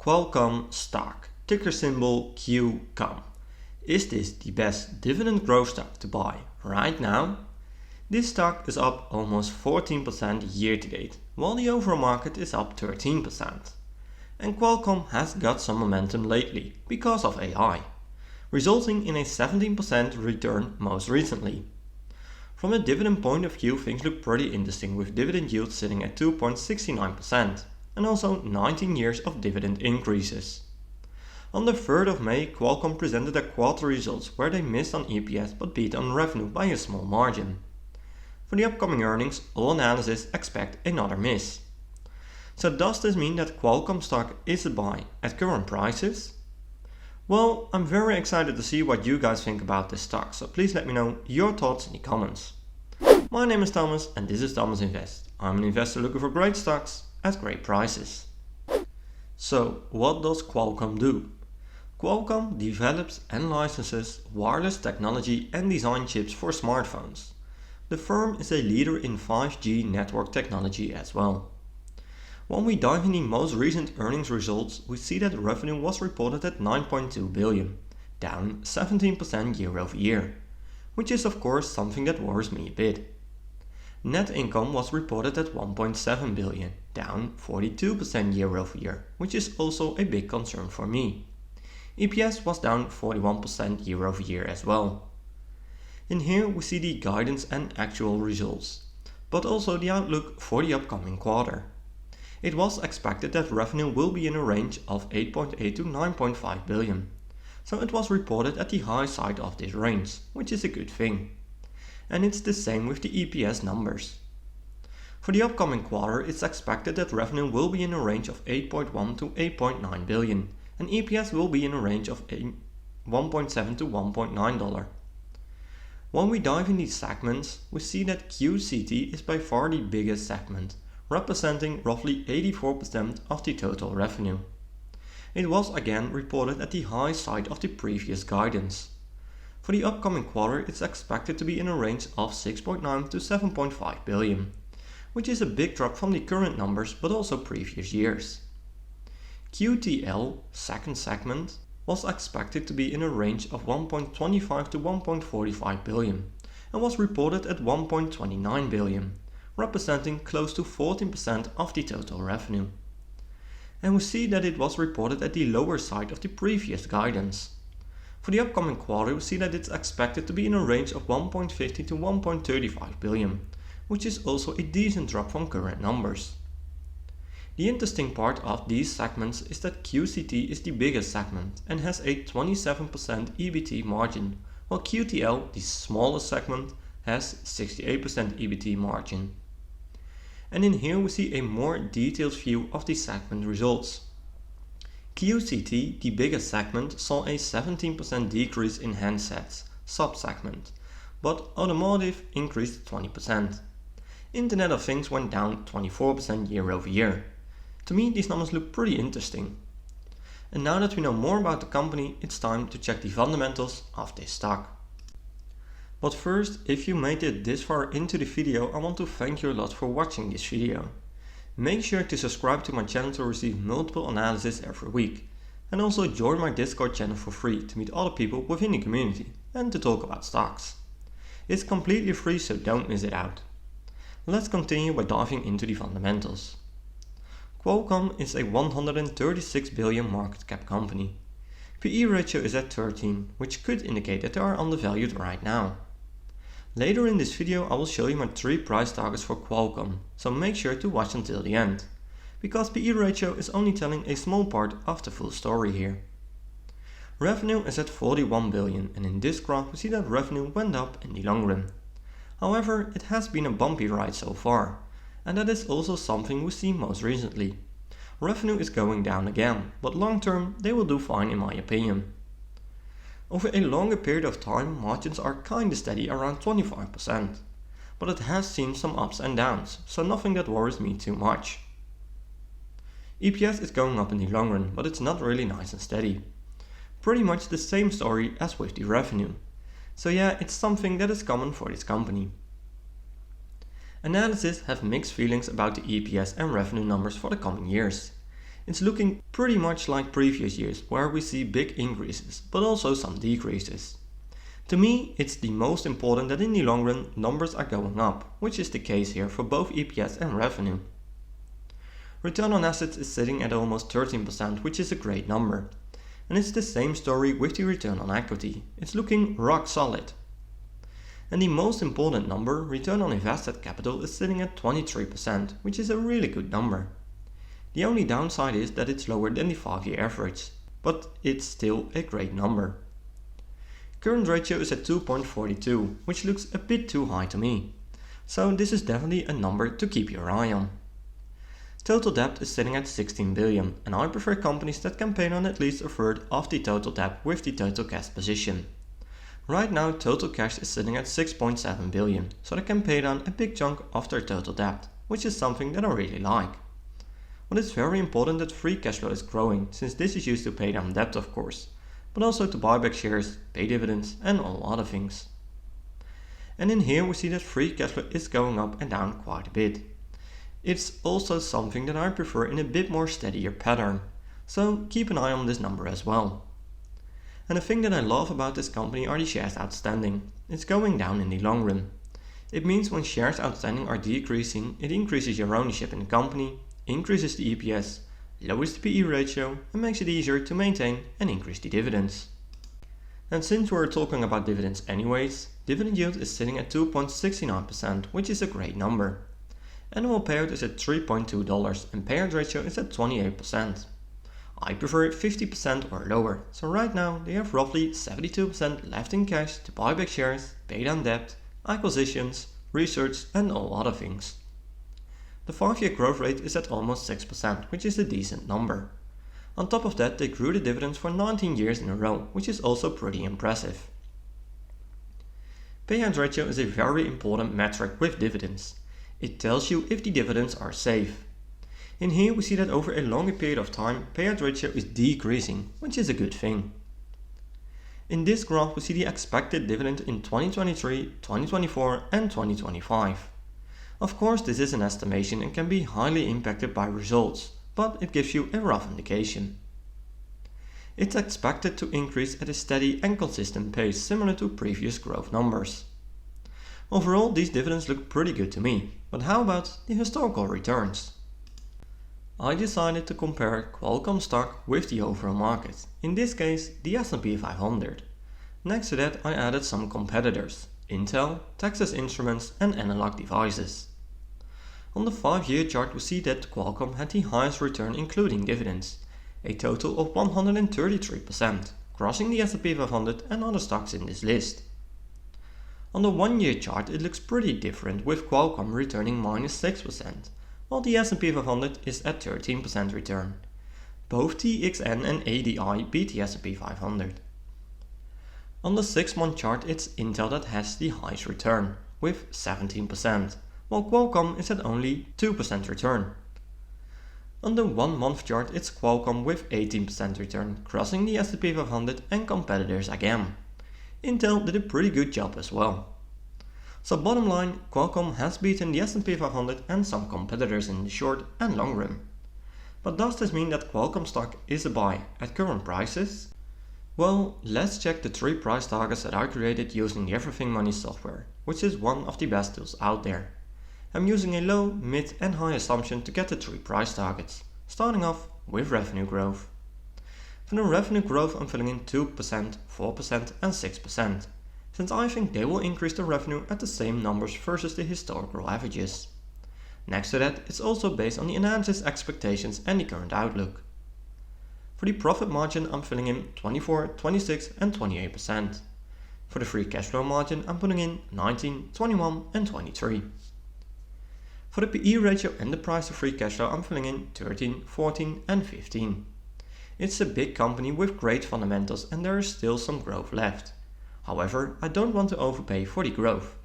Qualcomm Stock, ticker symbol QCOM. Is this the best dividend growth stock to buy right now? This stock is up almost 14% year to date, while the overall market is up 13%. And Qualcomm has got some momentum lately because of AI, resulting in a 17% return most recently. From a dividend point of view, things look pretty interesting, with dividend yield sitting at 2.69% and also 19 years of dividend increases. On the 3rd of May, Qualcomm presented their quarterly results where they missed on EPS but beat on revenue by a small margin. For the upcoming earnings, all analysts expect another miss. So does this mean that Qualcomm stock is a buy at current prices? Well, I'm very excited to see what you guys think about this stock, so please let me know your thoughts in the comments. My name is Thomas and this is Thomas Invest. I'm an investor looking for great stocks at great prices. So, what does Qualcomm do? Qualcomm develops and licenses wireless technology and design chips for smartphones. The firm is a leader in 5G network technology as well. When we dive in the most recent earnings results, we see that revenue was reported at 9.2 billion, down 17% year over year, which is of course something that worries me a bit. Net income was reported at 1.7 billion, down 42% year over year, which is also a big concern for me. EPS was down 41% year over year as well. In here we see the guidance and actual results, but also the outlook for the upcoming quarter. It was expected that revenue will be in a range of 8.8 to 9.5 billion, so it was reported at the high side of this range, which is a good thing. And it's the same with the EPS numbers. For the upcoming quarter, it's expected that revenue will be in a range of 8.1 to 8.9 billion, and EPS will be in a range of 1.7 to $1.9. When we dive in these segments, we see that QCT is by far the biggest segment, representing roughly 84% of the total revenue. It was again reported at the high side of the previous guidance. For the upcoming quarter, it's expected to be in a range of 6.9 to 7.5 billion, which is a big drop from the current numbers but also previous years. QTL, second segment, was expected to be in a range of 1.25 to 1.45 billion and was reported at 1.29 billion, representing close to 14% of the total revenue. And we see that it was reported at the lower side of the previous guidance. For the upcoming quarter, we see that it's expected to be in a range of 1.50 to 1.35 billion, which is also a decent drop from current numbers. The interesting part of these segments is that QCT is the biggest segment and has a 27% EBT margin, while QTL, the smallest segment, has 68% EBT margin. And in here we see a more detailed view of the segment results. QCT, the biggest segment, saw a 17% decrease in handsets, sub-segment, but automotive increased 20%. Internet of Things went down 24% year over year. To me, these numbers look pretty interesting. And now that we know more about the company, it's time to check the fundamentals of this stock. But first, if you made it this far into the video, I want to thank you a lot for watching this video. Make sure to subscribe to my channel to receive multiple analysis every week, and also join my Discord channel for free to meet other people within the community and to talk about stocks. It's completely free, so don't miss it out. Let's continue by diving into the fundamentals. Qualcomm is a 136 billion market cap company. PE ratio is at 13, which could indicate that they are undervalued right now. Later in this video I will show you my 3 price targets for Qualcomm, so make sure to watch until the end, because PE ratio is only telling a small part of the full story here. Revenue is at 41 billion, and in this graph we see that revenue went up in the long run. However, it has been a bumpy ride so far, and that is also something we see most recently. Revenue is going down again, but long term they will do fine in my opinion. Over a longer period of time, margins are kinda steady around 25%, but it has seen some ups and downs, so nothing that worries me too much. EPS is going up in the long run, but it's not really nice and steady. Pretty much the same story as with the revenue. So yeah, it's something that is common for this company. Analysts have mixed feelings about the EPS and revenue numbers for the coming years. It's looking pretty much like previous years where we see big increases, but also some decreases. To me, it's the most important that in the long run numbers are going up, which is the case here for both EPS and revenue. Return on assets is sitting at almost 13%, which is a great number. And it's the same story with the return on equity. It's looking rock solid. And the most important number, return on invested capital, is sitting at 23%, which is a really good number. The only downside is that it's lower than the 5-year average, but it's still a great number. Current ratio is at 2.42, which looks a bit too high to me. So this is definitely a number to keep your eye on. Total debt is sitting at 16 billion, and I prefer companies that can pay down at least a third of the total debt with the total cash position. Right now total cash is sitting at 6.7 billion, so they can pay down a big chunk of their total debt, which is something that I really like. But it's very important that free cash flow is growing, since this is used to pay down debt of course, but also to buy back shares, pay dividends and all other things. And in here we see that free cash flow is going up and down quite a bit. It's also something that I prefer in a bit more steadier pattern, so keep an eye on this number as well. And the thing that I love about this company are the shares outstanding. It's going down in the long run. It means when shares outstanding are decreasing, it increases your ownership in the company, increases the EPS, lowers the PE ratio and makes it easier to maintain and increase the dividends. And since we're talking about dividends anyways, dividend yield is sitting at 2.69%, which is a great number. Annual payout is at $3.2 and payout ratio is at 28%. I prefer 50% or lower, so right now they have roughly 72% left in cash to buy back shares, pay down debt, acquisitions, research and all other things. The 5-year growth rate is at almost 6%, which is a decent number. On top of that, they grew the dividends for 19 years in a row, which is also pretty impressive. Payout ratio is a very important metric with dividends. It tells you if the dividends are safe. In here we see that over a longer period of time, payout ratio is decreasing, which is a good thing. In this graph we see the expected dividend in 2023, 2024 and 2025. Of course this is an estimation and can be highly impacted by results, but it gives you a rough indication. It's expected to increase at a steady and consistent pace similar to previous growth numbers. Overall these dividends look pretty good to me, but how about the historical returns? I decided to compare Qualcomm Stock with the overall market, in this case the S&P 500. Next to that I added some competitors, Intel, Texas Instruments and Analog Devices. On the 5-year chart we see that Qualcomm had the highest return including dividends, a total of 133%, crossing the S&P 500 and other stocks in this list. On the 1-year chart it looks pretty different with Qualcomm returning -6%, while the S&P 500 is at 13% return. Both TXN and ADI beat the S&P 500. On the 6-month chart it's Intel that has the highest return, with 17%, while Qualcomm is at only 2% return. On the 1-month chart it's Qualcomm with 18% return, crossing the S&P 500 and competitors again. Intel did a pretty good job as well. So bottom line, Qualcomm has beaten the S&P 500 and some competitors in the short and long run. But does this mean that Qualcomm stock is a buy at current prices? Well, let's check the 3 price targets that I created using the Everything Money software, which is one of the best tools out there. I'm using a low, mid and high assumption to get the 3 price targets, starting off with revenue growth. For the revenue growth I'm filling in 2%, 4% and 6%. Since I think they will increase the revenue at the same numbers versus the historical averages. Next to that, it's also based on the analysis expectations and the current outlook. For the profit margin I'm filling in 24, 26 and 28%. For the free cash flow margin I'm putting in 19, 21 and 23. For the PE ratio and the price of free cash flow I'm filling in 13, 14 and 15. It's a big company with great fundamentals and there is still some growth left. However, I don't want to overpay for the growth.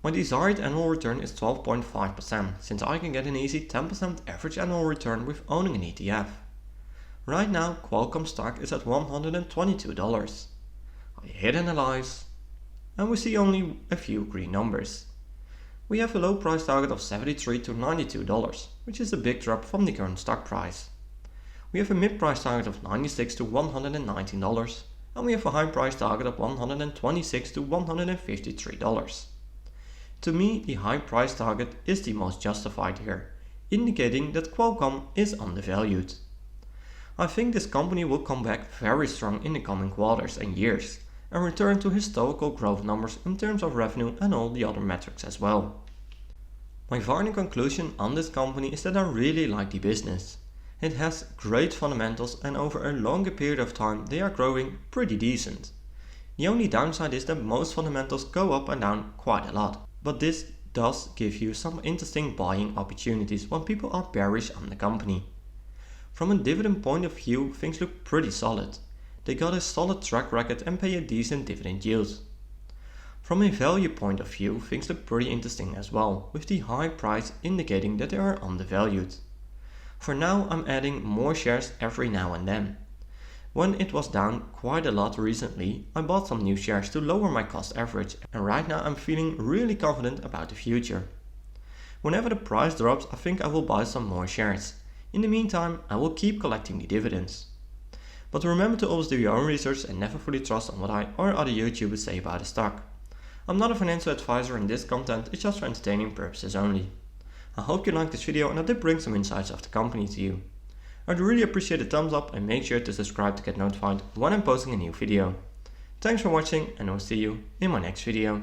My desired annual return is 12.5%, since I can get an easy 10% average annual return with owning an ETF. Right now, Qualcomm stock is at $122. I hit analyze, and we see only a few green numbers. We have a low price target of $73 to $92, which is a big drop from the current stock price. We have a mid-price target of $96 to $119, and we have a high price target of $126 to $153. To me, the high price target is the most justified here, indicating that Qualcomm is undervalued. I think this company will come back very strong in the coming quarters and years, and return to historical growth numbers in terms of revenue and all the other metrics as well. My final conclusion on this company is that I really like the business. It has great fundamentals, and over a longer period of time they are growing pretty decent. The only downside is that most fundamentals go up and down quite a lot, but this does give you some interesting buying opportunities when people are bearish on the company. From a dividend point of view, things look pretty solid. They got a solid track record and pay a decent dividend yield. From a value point of view, things look pretty interesting as well, with the high price indicating that they are undervalued. For now, I'm adding more shares every now and then. When it was down quite a lot recently, I bought some new shares to lower my cost average, and right now I'm feeling really confident about the future. Whenever the price drops, I think I will buy some more shares. In the meantime, I will keep collecting the dividends. But remember to always do your own research and never fully trust on what I or other YouTubers say about a stock. I'm not a financial advisor, and this content is just for entertaining purposes only. I hope you liked this video and I did bring some insights of the company to you. I'd really appreciate a thumbs up, and make sure to subscribe to get notified when I'm posting a new video. Thanks for watching, and I'll see you in my next video.